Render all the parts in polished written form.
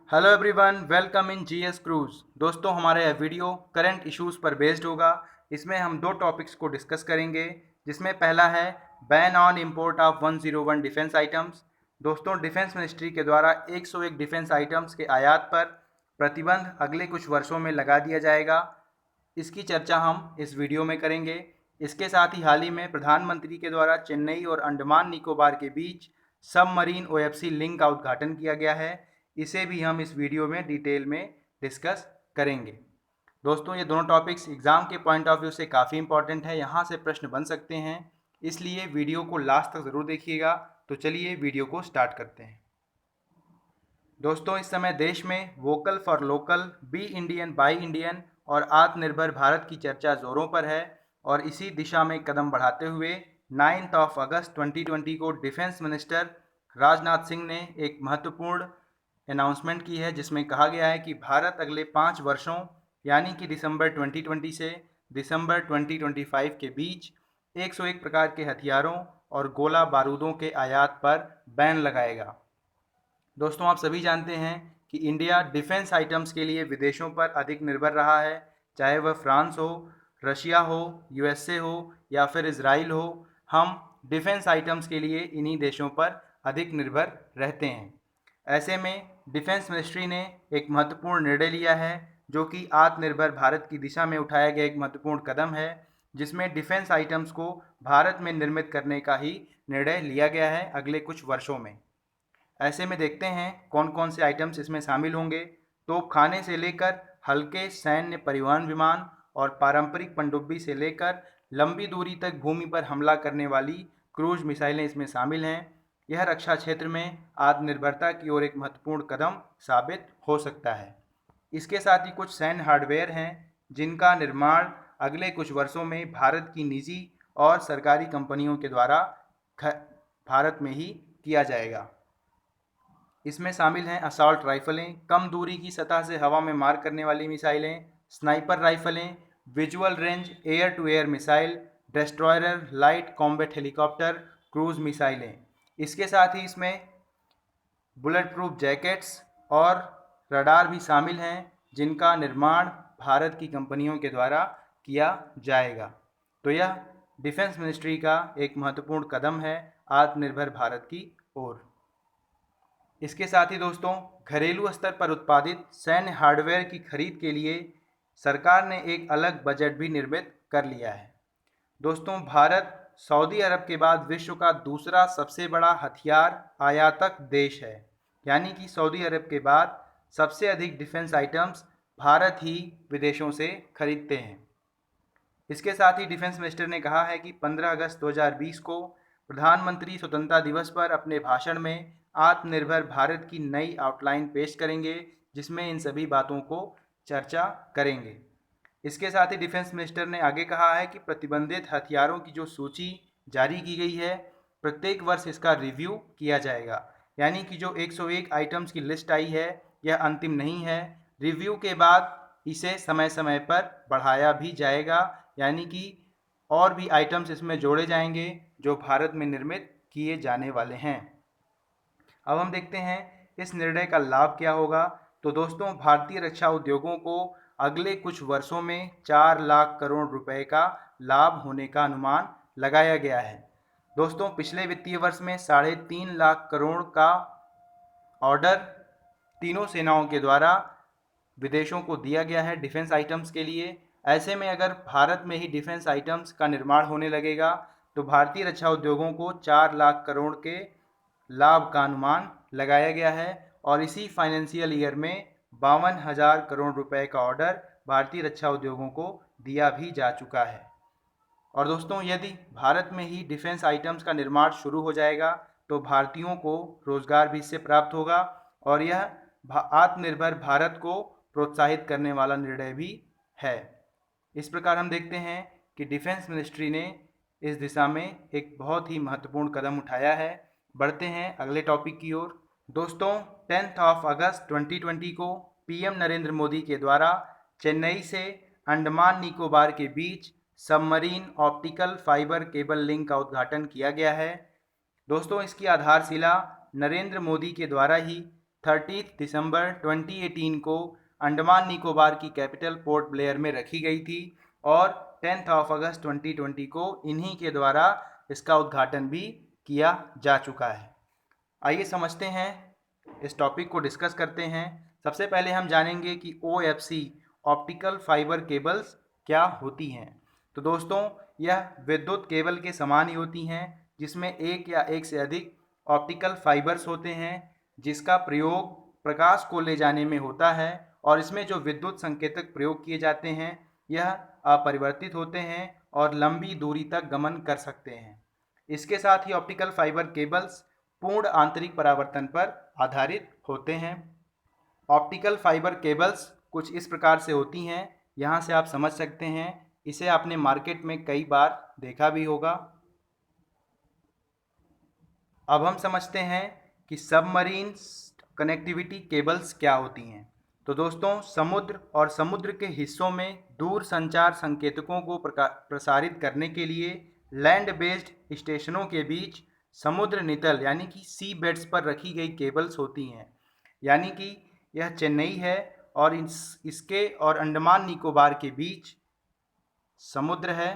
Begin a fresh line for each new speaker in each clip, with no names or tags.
Hello everyone, welcome in GS cruise. दोस्तों, हमारा यह वीडियो करंट इश्यूज़ पर बेस्ड होगा। इसमें हम दो टॉपिक्स को डिस्कस करेंगे, जिसमें पहला है ban on import of 101 defence items. दोस्तों, डिफेंस मिनिस्ट्री के द्वारा 101 डिफेंस आइटम्स के आयात पर प्रतिबंध अगले कुछ वर्षों में लगा दिया जाएगा। इसकी चर्चा हम इस वीडियो में करेंगे। इसके साथ ही हाल ही में प्रधानमंत्री के द्वारा चेन्नई और अंडमान निकोबार के बीच सबमरीन ओएफसी लिंक का उद्घाटन किया गया है। इसे भी हम इस वीडियो में डिटेल में डिस्कस करेंगे। दोस्तों, ये दोनों टॉपिक्स एग्ज़ाम के पॉइंट ऑफ व्यू से काफ़ी इंपॉर्टेंट है, यहाँ से प्रश्न बन सकते हैं, इसलिए वीडियो को लास्ट तक ज़रूर देखिएगा। तो चलिए वीडियो को स्टार्ट करते हैं। दोस्तों, इस समय देश में vocal for local, be Indian buy Indian और आत्मनिर्भर भारत की चर्चा ज़ोरों पर है और इसी दिशा में कदम बढ़ाते हुए 9 अगस्त 2020 को डिफेंस मिनिस्टर राजनाथ सिंह ने एक महत्वपूर्ण अनाउंसमेंट की है, जिसमें कहा गया है कि भारत अगले 5 वर्षों यानी कि दिसंबर 2020 से दिसंबर 2025 के बीच 101 प्रकार के हथियारों और गोला बारूदों के आयात पर बैन लगाएगा। दोस्तों, आप सभी जानते हैं कि इंडिया डिफेंस आइटम्स के लिए विदेशों पर अधिक निर्भर रहा है, चाहे वह फ्रांस हो, रशिया हो, यूएसए हो या फिर इजराइल हो। हम डिफेंस आइटम्स के लिए इन्हीं देशों पर अधिक निर्भर रहते हैं। ऐसे में डिफेंस मिनिस्ट्री ने एक महत्वपूर्ण निर्णय लिया है, जो कि आत्मनिर्भर भारत की दिशा में उठाया गया एक महत्वपूर्ण कदम है, जिसमें डिफेंस आइटम्स को भारत में निर्मित करने का ही निर्णय लिया गया है अगले कुछ वर्षों में। ऐसे में देखते हैं कौन कौन से आइटम्स इसमें शामिल होंगे। तोप खाने से लेकर हल्के सैन्य परिवहन विमान और पारंपरिक पनडुब्बी से लेकर लंबी दूरी तक भूमि पर हमला करने वाली क्रूज मिसाइलें इसमें शामिल हैं। यह रक्षा क्षेत्र में आत्मनिर्भरता की ओर एक महत्वपूर्ण कदम साबित हो सकता है। इसके साथ ही कुछ सैन्य हार्डवेयर हैं, जिनका निर्माण अगले कुछ वर्षों में भारत की निजी और सरकारी कंपनियों के द्वारा भारत में ही किया जाएगा। इसमें शामिल हैं असॉल्ट राइफलें, कम दूरी की सतह से हवा में मार करने वाली मिसाइलें, स्नाइपर राइफलें, visual range air to air missile, destroyer, light combat helicopter, cruise मिसाइलें। इसके साथ ही इसमें बुलेट प्रूफ जैकेट्स और रडार भी शामिल हैं, जिनका निर्माण भारत की कंपनियों के द्वारा किया जाएगा। तो यह डिफेंस मिनिस्ट्री का एक महत्वपूर्ण कदम है आत्मनिर्भर भारत की ओर। इसके साथ ही दोस्तों, घरेलू स्तर पर उत्पादित सैन्य हार्डवेयर की खरीद के लिए सरकार ने एक अलग बजट भी निर्मित कर लिया है। दोस्तों, भारत सऊदी अरब के बाद विश्व का दूसरा सबसे बड़ा हथियार आयातक देश है, यानी कि सऊदी अरब के बाद सबसे अधिक डिफेंस आइटम्स भारत ही विदेशों से खरीदते हैं। इसके साथ ही डिफेंस मिनिस्टर ने कहा है कि 15 अगस्त 2020 को प्रधानमंत्री स्वतंत्रता दिवस पर अपने भाषण में आत्मनिर्भर भारत की नई आउटलाइन पेश करेंगे, जिसमें इन सभी बातों को चर्चा करेंगे। इसके साथ ही डिफेंस मिनिस्टर ने आगे कहा है कि प्रतिबंधित हथियारों की जो सूची जारी की गई है, प्रत्येक वर्ष इसका रिव्यू किया जाएगा। यानी कि जो 101 आइटम्स की लिस्ट आई है, यह अंतिम नहीं है। रिव्यू के बाद इसे समय समय पर बढ़ाया भी जाएगा, यानी कि और भी आइटम्स इसमें जोड़े जाएंगे जो भारत में निर्मित किए जाने वाले हैं। अब हम देखते हैं इस निर्णय का लाभ क्या होगा। तो दोस्तों, भारतीय रक्षा उद्योगों को अगले कुछ वर्षों में 4 लाख करोड़ रुपए का लाभ होने का अनुमान लगाया गया है। दोस्तों, पिछले वित्तीय वर्ष में 3.5 लाख करोड़ का ऑर्डर तीनों सेनाओं के द्वारा विदेशों को दिया गया है डिफेंस आइटम्स के लिए। ऐसे में अगर भारत में ही डिफेंस आइटम्स का निर्माण होने लगेगा, तो भारतीय रक्षा उद्योगों को 4 लाख करोड़ के लाभ का अनुमान लगाया गया है और इसी फाइनेंशियल ईयर में 52,000 करोड़ रुपए का ऑर्डर भारतीय रक्षा उद्योगों को दिया भी जा चुका है। और दोस्तों, यदि भारत में ही डिफेंस आइटम्स का निर्माण शुरू हो जाएगा, तो भारतीयों को रोजगार भी इससे प्राप्त होगा और यह आत्मनिर्भर भारत को प्रोत्साहित करने वाला निर्णय भी है। इस प्रकार हम देखते हैं कि डिफेंस मिनिस्ट्री ने इस दिशा में एक बहुत ही महत्वपूर्ण कदम उठाया है। बढ़ते हैं अगले टॉपिक की ओर। दोस्तों, 10 अगस्त 2020 को पीएम नरेंद्र मोदी के द्वारा चेन्नई से अंडमान निकोबार के बीच submarine optical fibre cable link का उद्घाटन किया गया है। दोस्तों, इसकी आधारशिला नरेंद्र मोदी के द्वारा ही 30 दिसंबर 2018 को अंडमान निकोबार की कैपिटल पोर्ट ब्लेयर में रखी गई थी और 10 अगस्त 2020 को इन्हीं के द्वारा इसका उद्घाटन भी किया जा चुका है। आइए समझते हैं, इस टॉपिक को डिस्कस करते हैं। सबसे पहले हम जानेंगे कि OFC ऑप्टिकल फाइबर केबल्स क्या होती हैं। तो दोस्तों, यह विद्युत केबल के समान ही होती हैं जिसमें एक या एक से अधिक ऑप्टिकल फाइबर्स होते हैं जिसका प्रयोग प्रकाश को ले जाने में होता है और इसमें जो विद्युत संकेतक प्रयोग किए जाते हैं यह अपरिवर्तित होते हैं और लंबी दूरी तक गमन कर सकते हैं। इसके साथ ही ऑप्टिकल फाइबर केबल्स पूर्ण आंतरिक परावर्तन पर आधारित होते हैं। ऑप्टिकल फाइबर केबल्स कुछ इस प्रकार से होती हैं, यहाँ से आप समझ सकते हैं। इसे आपने मार्केट में कई बार देखा भी होगा। अब हम समझते हैं कि सबमरीन कनेक्टिविटी केबल्स क्या होती हैं। तो दोस्तों, समुद्र और समुद्र के हिस्सों में दूर संचार संकेतकों को प्रसारित करने के लिए लैंड बेस्ड स्टेशनों के बीच समुद्र नितल यानी कि सी बेड्स पर रखी गई केबल्स होती हैं। यानी कि यह चेन्नई है और इसके और अंडमान निकोबार के बीच समुद्र है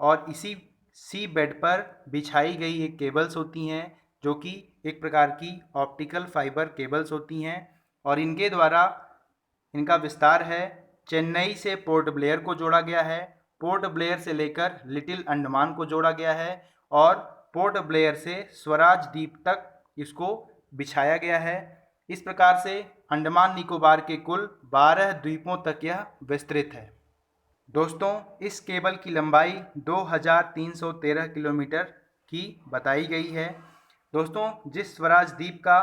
और इसी सी बेड पर बिछाई गई एक केबल्स होती हैं जो कि एक प्रकार की ऑप्टिकल फाइबर केबल्स होती हैं और इनके द्वारा इनका विस्तार है चेन्नई से पोर्ट ब्लेयर को जोड़ा गया है, पोर्ट ब्लेयर से लेकर लिटिल अंडमान को जोड़ा गया है और पोर्ट ब्लेयर से स्वराज द्वीप तक इसको बिछाया गया है। इस प्रकार से अंडमान निकोबार के कुल 12 द्वीपों तक यह विस्तृत है। दोस्तों, इस केबल की लंबाई 2313 किलोमीटर की बताई गई है। दोस्तों, जिस स्वराज द्वीप का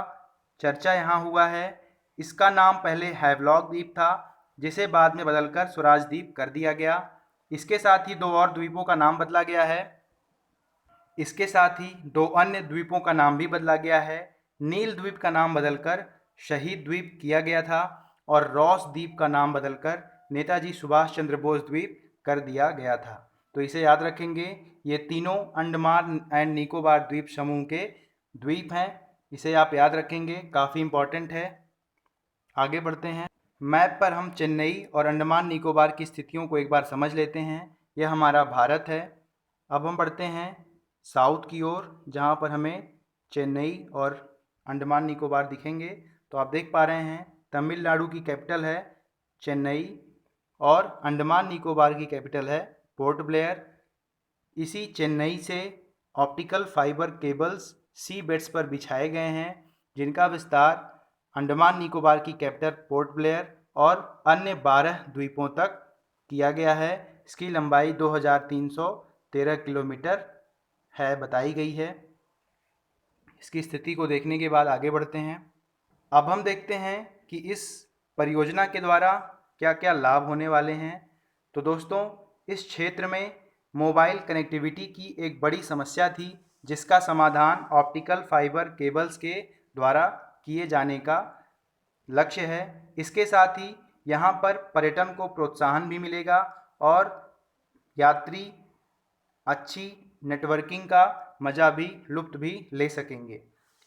चर्चा यहाँ हुआ है इसका नाम पहले हैवलॉक द्वीप था जिसे बाद में बदलकर स्वराज द्वीप कर दिया गया। इसके साथ ही दो और द्वीपों का नाम बदला गया है। इसके साथ ही दो अन्य द्वीपों का नाम भी बदला गया है। नील द्वीप का नाम बदलकर शहीद द्वीप किया गया था और रॉस द्वीप का नाम बदलकर नेताजी सुभाष चंद्र बोस द्वीप कर दिया गया था। तो इसे याद रखेंगे, ये तीनों अंडमान एंड निकोबार द्वीप समूह के द्वीप हैं। इसे आप याद रखेंगे, काफ़ी इम्पॉर्टेंट है। आगे बढ़ते हैं। मैप पर हम चेन्नई और अंडमान निकोबार की स्थितियों को एक बार समझ लेते हैं। यह हमारा भारत है। अब हम बढ़ते हैं साउथ की ओर जहाँ पर हमें चेन्नई और अंडमान निकोबार दिखेंगे। तो आप देख पा रहे हैं तमिलनाडु की कैपिटल है चेन्नई और अंडमान निकोबार की कैपिटल है पोर्ट ब्लेयर। इसी चेन्नई से ऑप्टिकल फाइबर केबल्स सी बेड्स पर बिछाए गए हैं जिनका विस्तार अंडमान निकोबार की कैपिटल पोर्ट ब्लेयर और अन्य 12 द्वीपों तक किया गया है। इसकी लंबाई 2313 किलोमीटर है बताई गई है। इसकी स्थिति को देखने के बाद आगे बढ़ते हैं। अब हम देखते हैं कि इस परियोजना के द्वारा क्या क्या लाभ होने वाले हैं। तो दोस्तों, इस क्षेत्र में मोबाइल कनेक्टिविटी की एक बड़ी समस्या थी जिसका समाधान ऑप्टिकल फाइबर केबल्स के द्वारा किए जाने का लक्ष्य है। इसके साथ ही यहाँ पर पर्यटन को प्रोत्साहन भी मिलेगा और यात्री अच्छी नेटवर्किंग का मज़ा भी लुत्फ़ भी ले सकेंगे।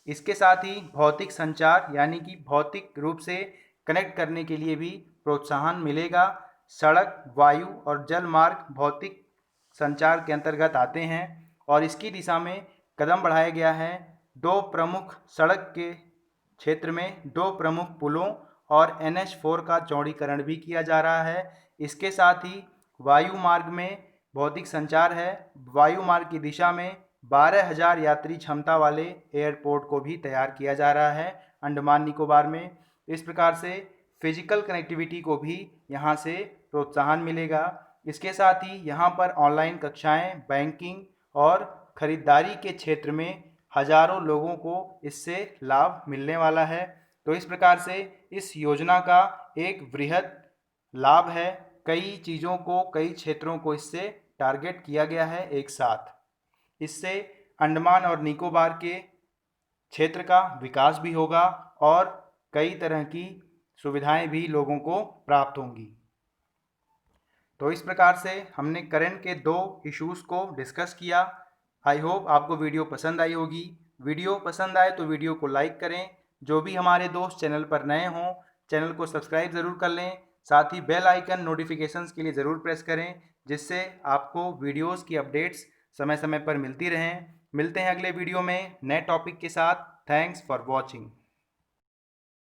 इसके साथ ही भौतिक संचार यानी कि भौतिक रूप से कनेक्ट करने के लिए भी प्रोत्साहन मिलेगा। सड़क, वायु और जल मार्ग भौतिक संचार के अंतर्गत आते हैं और इसकी दिशा में कदम बढ़ाया गया है। दो प्रमुख सड़क के क्षेत्र में दो प्रमुख पुलों और NH4 का चौड़ीकरण भी किया जा रहा है। इसके साथ ही वायु मार्ग में भौतिक संचार है। वायु मार्ग की दिशा में 12,000 यात्री क्षमता वाले एयरपोर्ट को भी तैयार किया जा रहा है अंडमान निकोबार में। इस प्रकार से फिजिकल कनेक्टिविटी को भी यहाँ से प्रोत्साहन मिलेगा। इसके साथ ही यहाँ पर ऑनलाइन कक्षाएं, बैंकिंग और ख़रीदारी के क्षेत्र में हजारों लोगों को इससे लाभ मिलने वाला है। तो इस प्रकार से इस योजना का एक वृहद लाभ है। कई चीज़ों को, कई क्षेत्रों को इससे टारगेट किया गया है एक साथ। इससे अंडमान और निकोबार के क्षेत्र का विकास भी होगा और कई तरह की सुविधाएं भी लोगों को प्राप्त होंगी। तो इस प्रकार से हमने करंट के दो इश्यूज़ को डिस्कस किया। आई होप आपको वीडियो पसंद आई होगी। वीडियो पसंद आए तो वीडियो को लाइक करें, जो भी हमारे दोस्त चैनल पर नए हों, चैनल को सब्सक्राइब ज़रूर कर लें। साथ ही बेल आइकन नोटिफिकेशंस के लिए ज़रूर प्रेस करें, जिससे आपको वीडियोस की अपडेट्स समय समय पर मिलती रहें। मिलते हैं अगले वीडियो में नए टॉपिक के साथ। Thanks for watching.